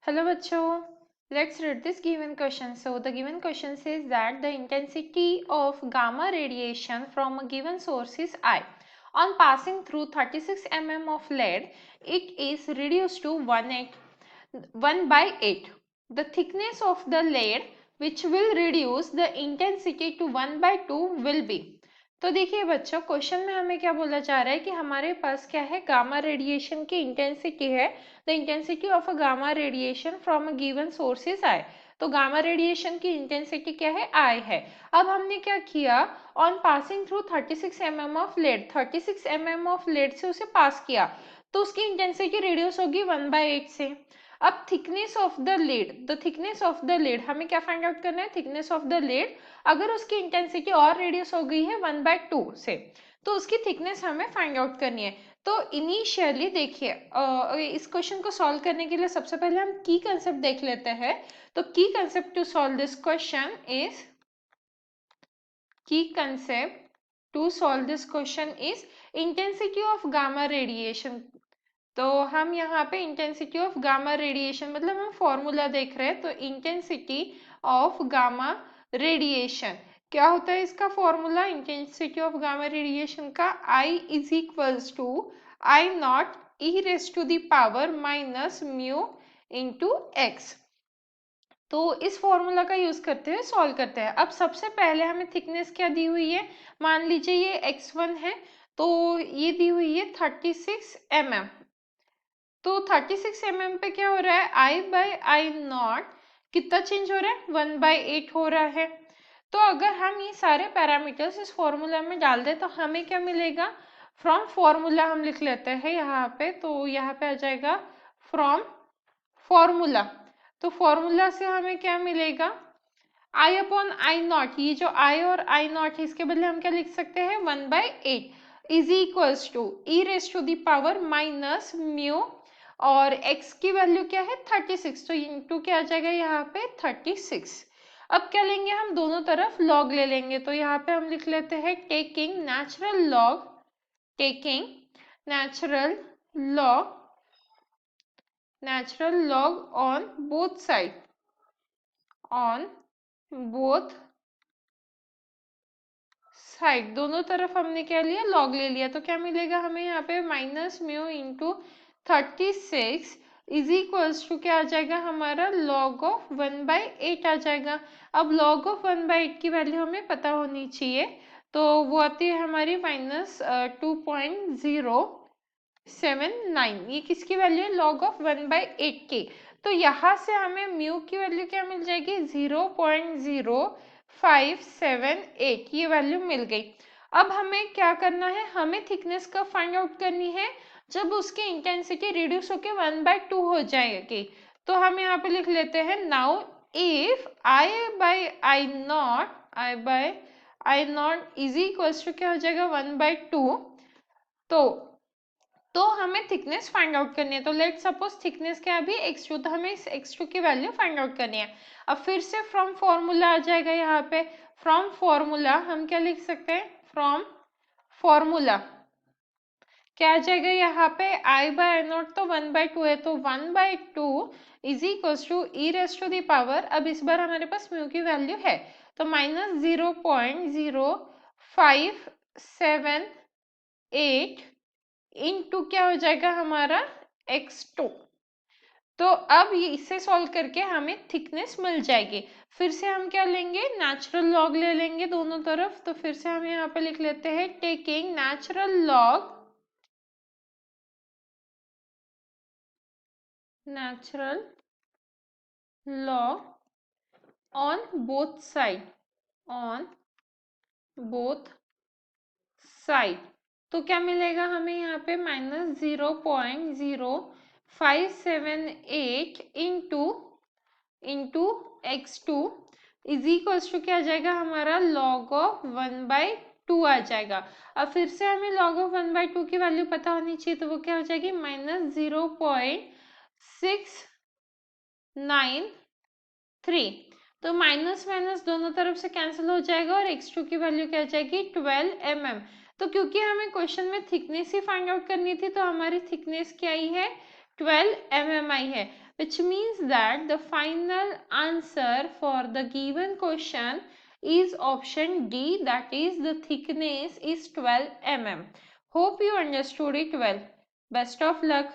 Hello bachcho, let's read this given question. So the given question says that the intensity of gamma radiation from a given source is I. On passing through 36 mm of lead, it is reduced to 1/8. The thickness of the lead which will reduce the intensity to 1/2 will be. तो देखिए बच्चों, question में हमें क्या बोला जा रहा है कि हमारे पास क्या है, गामा रेडिएशन की इंटेंसिटी है. The intensity of a gamma radiation from a given source is I. तो गामा रेडिएशन की इंटेंसिटी क्या है, आई है. अब हमने क्या किया, on passing through 36 mm of lead, 36 mm of lead से उसे पास किया तो उसकी इंटेंसिटी रिड्यूस होगी 1/8 से. अब thickness of the lead, the thickness of the lead हमें क्या फाइंड आउट करना है, थिकनेस ऑफ द लेड. अगर उसकी इंटेंसिटी और रिड्यूस हो गई है 1/2 से तो उसकी थिकनेस हमें फाइंड आउट करनी है. तो इनिशियली देखिए, इस क्वेश्चन को सॉल्व करने के लिए सबसे पहले हम की कंसेप्ट देख लेते हैं. तो key concept to solve this question is, key concept to solve this question is intensity of gamma radiation. तो हम यहाँ पे इंटेंसिटी ऑफ गामा रेडिएशन मतलब हम फॉर्मूला देख रहे हैं. तो इंटेंसिटी ऑफ गामा रेडिएशन क्या होता है, इसका formula intensity of gamma radiation का I is equals to I not E raise to the power minus mu into X. तो इस फॉर्मूला का यूज करते हुए सॉल्व करते हैं. अब सबसे पहले हमें थिकनेस क्या दी हुई है, मान लीजिए ये x1 है तो ये दी हुई है 36 mm. तो 36 mm पे क्या हो रहा है, I/I0 कितना चेंज हो रहा है, 1/8 हो रहा है. तो अगर हम ये सारे पैरामीटर्स इस फॉर्मूला में डाल दें तो हमें क्या मिलेगा, फ्रॉम फॉर्मूला हम लिख लेते हैं यहाँ पे. तो यहाँ पे आ जाएगा फ्रॉम फॉर्मूला. तो फॉर्मूला से हमें क्या मिलेगा, I/I0. ये जो I और I0 है इसके बदले हम क्या लिख सकते हैं, 1/8 is equals to E raise to the power minus mu और x की वैल्यू क्या है 36. तो इंटू क्या आ जाएगा यहाँ पे 36. अब क्या लेंगे हम, दोनों तरफ लॉग ले लेंगे. तो यहाँ पे हम लिख लेते हैं taking natural log, taking natural log on both side, on both side, दोनों तरफ हमने क्या लिया, लॉग ले लिया. तो क्या मिलेगा हमें यहाँ पे minus mu into 36 is equals to क्या आ जाएगा हमारा, लॉग ऑफ 1/8 आ जाएगा. अब लॉग ऑफ 1/8 की वैल्यू हमें पता होनी चाहिए. तो वो आती है हमारी माइनस 2.079. ये किसकी वैल्यू है, लॉग ऑफ 1/8 की. तो यहाँ से हमें म्यू की वैल्यू क्या मिल जाएगी, 0.0578. ये वैल्यू मिल गई. अब हमें क्या करना है, हमें थिकनेस का फाइंड आउट करनी है जब उसकी इंटेंसिटी रिड्यूस होकर 1/2 हो जाएगी. तो हम यहाँ पे लिख लेते हैं, now if I/I0 is equals to क्या हो जाएगा 1/2. तो हमें थिकनेस फाइंड आउट करनी है. तो लेट सपोज थिकनेस क्या है अभी x2, तो हमें इस x2 की वैल्यू फाइंड आउट करनी है. अब फिर से फ्रॉम फॉर्मूला आ जाएगा यहाँ पे. फ्रॉम फॉर्मूला हम क्या लिख सकते हैं, फ्रॉम फॉर्मूला क्या आ जाएगा यहाँ पे, I/I0 तो 1/2 है तो 1/2 is equals to E raise to the power. अब इस बार हमारे पास म्यू की वैल्यू है तो माइनस 0.0578 इंटू क्या हो जाएगा हमारा x2. तो अब ये इसे सॉल्व करके हमें थिकनेस मिल जाएगी. फिर से हम क्या लेंगे, नेचुरल लॉग ले लेंगे दोनों तरफ. तो फिर से हम यहाँ पे लिख लेते हैं taking natural log on both side, on both side. तो क्या मिलेगा हमें यहाँ पे minus 0.0578 into x2 is equals to क्या आ जाएगा हमारा, लॉग ऑफ 1/2 आ जाएगा. अब फिर से हमें लॉग ऑफ 1/2 की वैल्यू पता होनी चाहिए. तो वो क्या हो जाएगी, माइनस 0.693. तो माइनस माइनस दोनों तरफ से कैंसिल हो जाएगा और x2 की वैल्यू क्या आ जाएगी 12 mm. तो क्योंकि हमें क्वेश्चन में थिकनेस ही फाइंड आउट करनी थी तो हमारी थिकनेस क्या आई है, 12 mm आई है. which means that the final answer for the given question is option D, that is the thickness is 12 mm. Hope you understood it well. Best of luck.